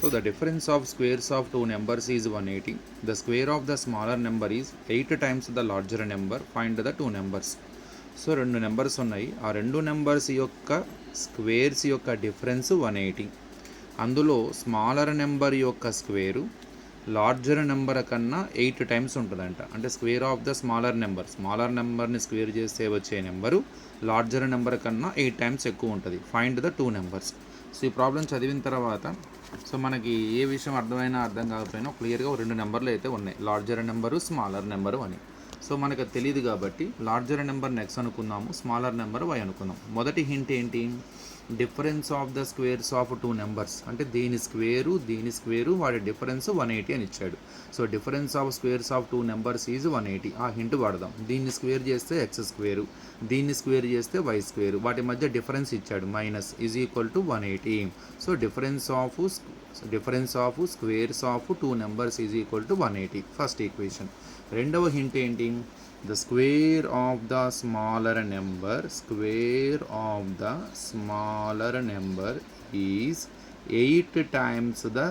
So the difference of squares of two numbers is 180. The square of the smaller number is 8 times the larger number. Find the two numbers. So రెండు numbers ఉన్నాయి. ఆ రెండు numbers యొక్క squares యొక్క difference 180. అందులో smaller number యొక్క square larger number కన్నా 8 times ఉంటుందంట. అంటే స్క్వేర్ ఆఫ్ ద స్మాలర్ నెంబర్ని స్క్వేర్ చేస్తే వచ్చే నెంబరు లార్జర్ నెంబర్ కన్నా 8 టైమ్స్ ఎక్కువ ఉంటుంది. Find the two numbers. So ఈ ప్రాబ్లం చదివిన తర్వాత సో మనకి ఏ విషయం అర్థమైనా అర్థం కాకపోయినా క్లియర్గా రెండు నెంబర్లు అయితే ఉన్నాయి, లార్జర్ నెంబరు స్మాలర్ నెంబరు అని. సో మనకు తెలియదు కాబట్టి లార్జర్ నెంబర్ని ఎక్స్ అనుకుందాము, స్మాలర్ నెంబర్ వై అనుకుందాం. మొదటి హింట్ ఏంటి? Difference of the squares of two numbers, అంటే దీని స్క్వేరు వాడి డిఫరెన్స్ 180 అని ఇచ్చాడు. So difference of squares of two numbers is 180. ఆ హింట్ వాడదాం. దీన్ని స్క్వేర్ చేస్తే ఎక్స్ స్క్వేరు, దీన్ని స్క్వేర్ చేస్తే వై స్క్వేరు, వాటి మధ్య డిఫరెన్స్ ఇచ్చాడు minus is equal to 180. So difference of squares of two numbers is equal to 180. First equation. రెండవ హింట్ ఏంటి? the square of the smaller number is 8 times the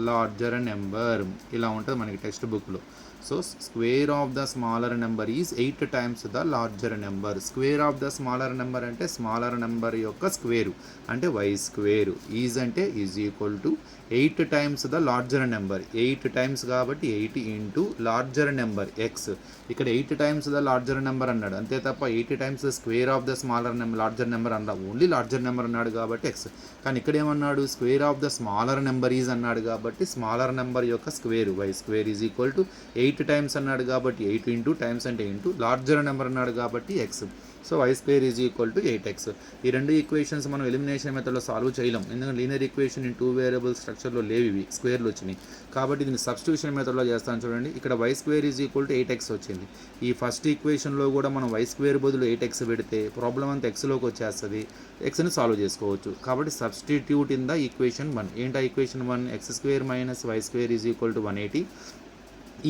larger number. ఇలా ఉంటుంది మనకి text బుక్లో. So square of the smaller number is 8 times the larger number. Square of the smaller number అంటే smaller number యొక్క square అంటే why square. Is అంటే is equal to 8 times the larger number. 8 times కాబట్టి 8 into larger number X. ఇక్కడ 8 times the larger number అన్నాడు అంతే తప్ప 8 times the square of the smaller number larger number అన్నాడు. Only larger number అన్నాడు కాబట్టి x. కానీ ఇక్కడ ఏమన్నాడు? Square of the smaller number is అన్నాడు కాబట్టి స్మాలర్ నెంబర్ యొక్క square y square is equal to 8 times అన్నాడు కాబట్టి 8 ఇంటూ టైమ్స్ అంటే ఇంటూ లార్జర్ నెంబర్ అన్నాడు కాబట్టి x. So y square is equal to 8x. ఈ రెండు ఈక్వేషన్స్ మనం ఎలిమినేషన్ మెథడ్లో సాల్వ్ చేయలేం, ఎందుకంటే linear equation in two variable స్ట్రక్చర్లో లేవు, ఇవి స్క్వేర్లు వచ్చినాయి కాబట్టి దీన్ని సబ్స్టిట్యూషన్ మెథడ్లో చేస్తాను. చూడండి, ఇక్కడ y square is equal to 8x వచ్చింది. ఈ ఫస్ట్ ఈక్వేషన్లో కూడా మనం వై స్క్వేర్ బదులు 8x పెడితే ప్రాబ్లం అంతా ఎక్స్లోకి వచ్చేస్తుంది, ఎక్స్ని సాల్వ్ చేసుకోవచ్చు. కాబట్టి సబ్స్టిట్యూట్ ఇన్ ద ఈక్వేషన్ 1. ఏంటా equation 1? X square minus y square is equal to 180.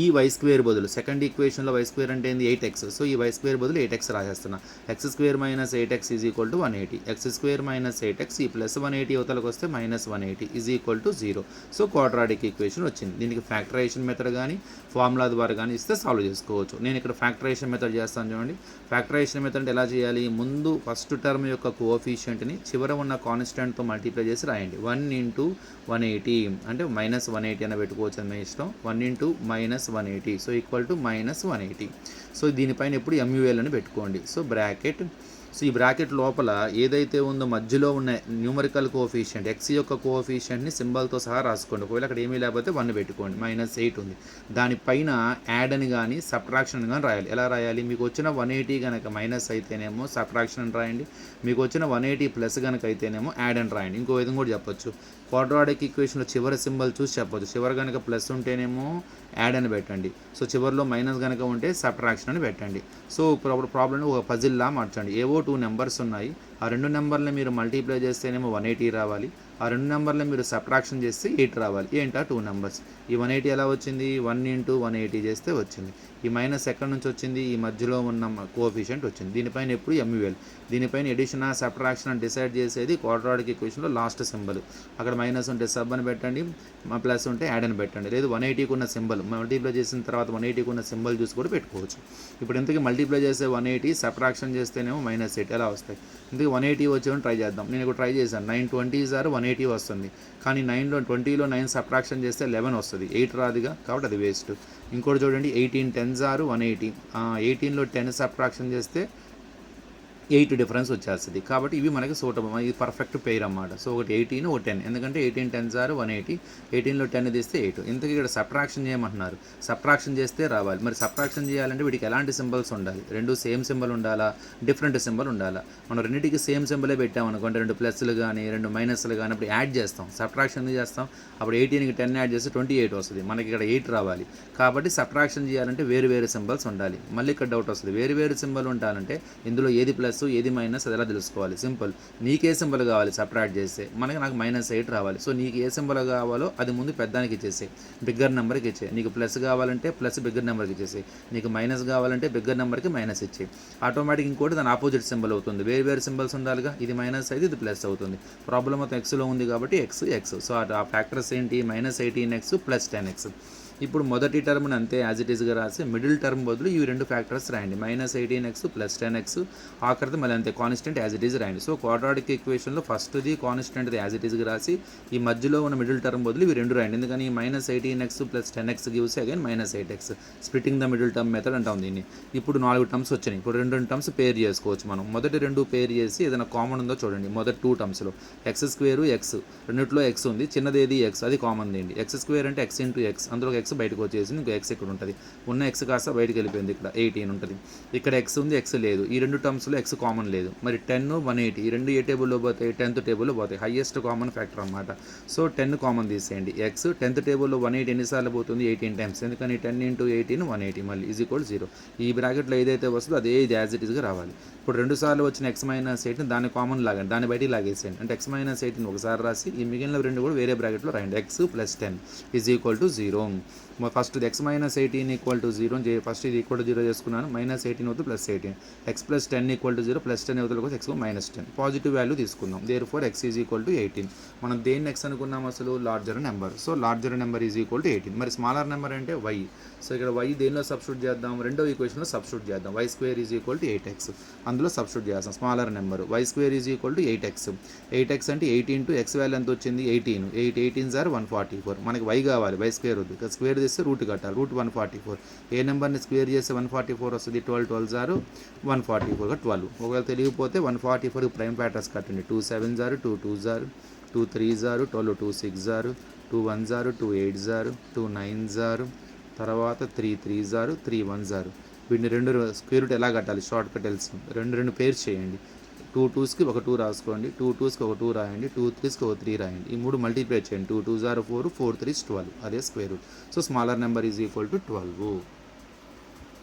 ఈ వై స్క్వేర్ బదులు సెకండ్ ఈక్వేషన్లో వై స్క్వేర్ అంటే ఏంది? 8x. సో ఈ వై స్క్వేర్ బదులు 8x రాసేస్తున్నా. X square minus 8x is equal to 180. X square minus 8x ఈ ప్లస్ 180 అవతలకు వస్తే minus 180 is equal to 0. So quadratic equation వచ్చింది. దీనికి ఫ్యాక్టరైజేషన్ మెథడ్ కానీ ఫార్ములా ద్వారా కానీ ఇస్తే సాల్వ్ చేసుకోవచ్చు. నేను ఇక్కడ ఫ్యాక్టరైజేషన్ మెథడ్ చేస్తాను. చూడండి, ఫ్యాక్టరైజేషన్ మెథడ్ అంటే ఎలా చేయాలి? ముందు ఫస్ట్ టర్మ్ యొక్క కోఎఫిషియంట్ని చివర ఉన్న కాన్స్టెంట్తో మల్టిప్లై చేసి రాయండి. 1 ఇంటూ 180 అంటే మైనస్ 180 అని పెట్టుకోవచ్చు, అని మీ ఇష్టం. 1 into minus 180 so equal to minus 180. So దీనిపైన ఎప్పుడు MUL అని పెట్టుకోండి. So bracket. సో ఈ బ్రాకెట్ లోపల ఏదైతే ఉందో మధ్యలో ఉన్న న్యూమరికల్ కోఎఫిషియంట్ ఎక్స్ యొక్క కోఎఫిషియంట్ని సింబల్తో సహా రాసుకోండి. ఒకవేళ అక్కడ ఏమీ లేకపోతే 1 పెట్టుకోండి. -8 ఉంది. దానిపైన యాడ్ అని కానీ సబ్ట్రాక్షన్ కానీ రాయాలి. ఎలా రాయాలి? మీకు వచ్చిన 180 కనుక మైనస్ అయితేనేమో సబ్ట్రాక్షన్ అని రాయండి, మీకు వచ్చిన 180 ప్లస్ కనుక అయితేనేమో యాడ్ అని రాయండి. ఇంకో విధంగా కూడా చెప్పొచ్చు. క్వాడ్రాటిక్ ఈక్వేషన్లో చివరి సింబల్ చూసి చెప్పొచ్చు. చివరి కనుక ప్లస్ ఉంటేనేమో యాడ్ అని పెట్టండి, సో చివరిలో మైనస్ కనుక ఉంటే సబ్ట్రాక్షన్ అని పెట్టండి. సో ప్రాబ్లమ్ని ఒక పజిల్లా మార్చండి. ఏవో 2 నెంబర్స్ ఉన్నాయి, ఆ 2 నెంబర్ని మీరు మల్టిప్లై చేస్తేనేమో 180 రావాలి, ఆ 2 నెంబర్ని మీరు సబ్ట్రాక్షన్ చేస్తే 8 రావాలి. ఏంటా 2 నెంబర్స్. ఈ 180 ఎలా వచ్చింది? 1 ఇంటూ 180 చేస్తే వచ్చింది. ఈ మైనస్ ఎక్కడి నుంచి వచ్చింది? ఈ మధ్యలో ఉన్న కోఎఫిషియంట్ వచ్చింది. దీనిపైన ఎప్పుడు MUL. దీనిపైన ఎడిషన్ సబ్ట్రాక్షన్ అని డిసైడ్ చేసేది క్వాడ్రాటిక్ ఈక్వేషన్లో లాస్ట్ సింబల్. అక్కడ మైనస్ ఉంటే సబ్ అని పెట్టండి, ప్లస్ ఉంటే యాడ్ అని పెట్టండి. లేదు 180కి ఉన్న సింబల్ మల్టిప్లై చేసిన తర్వాత 180కి ఉన్న సింబల్ చూసి కూడా పెట్టుకోవచ్చు. ఇప్పుడు ఇంతకీ మల్టిప్లై చేస్తే 180, సబ్ట్రాక్షన్ చేస్తేనేమో -8 ఎలా వస్తాయి? ఇంతకీ 180 వచ్చేమని ట్రై చేద్దాం. నేను ఇక్కడ ట్రై చేశాను. 9 20s 180 వస్తుంది, కానీ 9లో 9 సబ్ట్రాక్షన్ చేస్తే 11 వస్తుంది, 8 రాదుగా, కాబట్టి అది వేస్ట్. ఇంకోటి చూడండి, 18 10s 180. 18లో 10 సబ్ట్రాక్షన్ చేస్తే 8 డిఫరెన్స్ వచ్చేస్తుంది. కాబట్టి ఇవి మనకి సూటబుల్, ఇది పర్ఫెక్ట్ పెయిర్ అన్నమాట. సో ఒకటి 18 ఒక 10, ఎందుకంటే 18 10s 180, 18లో 10 తీస్తే 8. ఇంతకీ ఇక్కడ సబ్ట్రాక్షన్ చేయమంటున్నారు. సబ్ట్రాక్షన్ చేస్తే రావాలి. మరి సబ్ట్రాక్షన్ చేయాలంటే వీటికి ఎలాంటి సింబల్స్ ఉండాలి? రెండు సేమ్ సింబల్ ఉండాలా, డిఫరెంట్ సింబల్ ఉండాలా? మనం రెండింటికి సేమ్ సింబలే పెట్టామనుకోండి, 2 ప్లస్లు కానీ 2 మైనస్లు కానీ, అప్పుడు యాడ్ చేస్తాం. సబ్ట్రాక్షన్ ఎందుకు చేస్తాం? అప్పుడు 18కి 10 యాడ్ చేస్తే 28 వస్తుంది. మనకి ఇక్కడ 8 రావాలి. కాబట్టి సబ్ట్రాక్షన్ చేయాలంటే వేరు వేరు సింబల్స్ ఉండాలి. మళ్ళీ ఇక్కడ డౌట్ వస్తుంది, వేరు వేరు సింబల్ ఉండాలంటే ఇందులో ఏది ప్లస్ ప్లస్ ఏది మైనస్ అది ఎలా తెలుసుకోవాలి? సింపుల్. నీకే సింబల్ కావాలి సబ్ట్రాక్ట్ చేస్తే, నాకు -8 రావాలి. సో నీకు ఏ సింబల్ కావాలో అది ముందు పెద్దానికి ఇచ్చేసి బిగ్గర్ నెంబర్కి ఇచ్చే. నీకు ప్లస్ కావాలంటే ప్లస్ బిగ్గర్ నెంబర్కి ఇచ్చేసి, నీకు మైనస్ కావాలంటే బిగ్గర్ నెంబర్కి మైనస్ ఇచ్చే. ఆటోమేటిక్ ఇంకోటి దాని ఆపోజిట్ సింబల్ అవుతుంది. వేరు సింబల్స్ ఉండాలిగా, ఇది మైనస్ అయితే ఇది ప్లస్ అవుతుంది. ప్రాబ్లం మొత్తం ఎక్స్లో ఉంది కాబట్టి ఎక్స్. సో ఆ ఫ్యాక్టర్స్ ఏంటి? -18x + 10x. ఇప్పుడు మొదటి టర్మ్ని అంతే యాజ్ ఇట్ ఈస్గా రాసి మిడిల్ టర్మ్ బదులు ఈ రెండు ఫ్యాక్టర్స్ రాయండి. -18x + 10x. ఆఖరిది మళ్ళీ అంతే కాన్స్టెంట్ యాజ్ ఇట్ ఈజ్ రాయండి. సో క్వాడ్రాటిక్ ఈక్వేషన్లో ఫస్ట్ది కాన్స్టెంట్ది యాజ్ ఇట్ ఈస్గా రాసి ఈ మధ్యలో ఉన్న మిడిల్ టర్మ్ బదులు ఇవి రెండు రాయండి. ఎందుకని -18x + 10x gives again -8x. Splitting the middle term method అంటాం దీన్ని. ఇప్పుడు 4 టర్మ్స్ వచ్చినాయి. ఇప్పుడు రెండు టర్మ్స్ పేర్ చేసుకోవచ్చు మనం. మొదటి రెండు పేర్ చేసి ఏదైనా కామన్ ఉందో చూడండి. మొదటి 2 టర్మ్స్లో x² x, రెండిట్లో x ఉంది, చిన్నది ఏది x, అది కామన్ దేండి. x² అంటే x × x, అందులో x బయటకు వచ్చేసి ఇంకో x ఇక్కడ ఉంటుంది. ఉన్న x కాస్త బయటకు వెళ్ళిపోయింది. ఇక్కడ 18 ఉంటుంది. ఇక్కడ x ఉంది, x లేదు. ఈ రెండు టర్మ్స్లో x కామన్ లేదు. మరి 10, 180 ఈ రెండు ఏ టేబుల్లో పోతాయి? 10th టేబుల్లో పోతాయి. హైయెస్ట్ కామన్ ఫ్యాక్టర్ అన్నమాట. సో 10 కామన్ తీసేయండి. x 10th టేబుల్లో 180 ఎన్నిసార్లు పోతుంది? 18 టైమ్స్. ఎందుకని 10 × 18 180 మళ్ళీ = 0. ఈ బ్రాకెట్లో ఏదైతే వస్తుందో అదే ఇది యాజ్ ఇట్ ఈస్గా రావాలి. ఇప్పుడు 2 సార్లు వచ్చిన x - 8ని దాన్ని కామన్ లాగండి, దాన్ని బయటికి లాగేసేయండి. అంటే x - 8ని ఒకసారి రాసి ఈ మిగిలిన రెండు కూడా వేరే బ్రాకెట్లో రాయండి. x + 10 = 0. ఫస్ట్ x - 18 = 0 ఫస్ట్ ఇది =0 చేసుకున్నాను. -18 అవుతుంది +18. x + 10 = 0, +10 అవుతుంది x -10. పాజిటివ్ వాల్యూ తీసుకుందాం. Therefore x = 18. మనం దేన్ని x అనుకున్నాం అసలు? Larger number. So larger number = 18. మరి స్మాలర్ నెంబర్ అంటే y. సో ఇక్కడ y దేనిలో సబ్స్టిట్యూట్ చేద్దాం? రెండో ఈక్వేషన్లో సబ్స్టిట్యూట్ చేద్దాం. y² = 8x. అందులో సబ్స్టిట్యూట్ చేస్తాం smaller number. y² = 8x. 8x అంటే 8 × x వాల్యూ ఎంత వచ్చింది? 18. 8 18s are 144. మనకి y కావాలి, y² వద్దు. ఇక్కడ స్క్వేర్ చేస్తే రూట్ కట్టాలి. √144. ఏ నెంబర్ని స్క్వేర్ చేస్తే 144 వస్తుంది? 12 12s are 144 12. ఒకవేళ తెలియకపోతే 144 ప్రైమ్ ఫ్యాక్టర్స్ కట్టండి. 2 7s are 2 2s are 2 3s are 12, 2 6s are 2 1s are 2 8s are 2 9s are తర్వాత 3 3s are 3 1s are. వీటిని రెండు స్క్వేర్ రూట్ ఎలా కట్టాలి? షార్ట్ కట్ తెలుసు. రెండు పేర్స్ చేయండి. 2 2స్కి ఒక 2 రాసుకోండి. 2 2స్కి ఒక 2 రాయండి. 2 3స్కి ఒక 3 రాయండి. ఈ మూడు మల్టిప్లై చేయండి. 2 2s are 4, 4 3s 12. అదే square root. So smaller number = 12.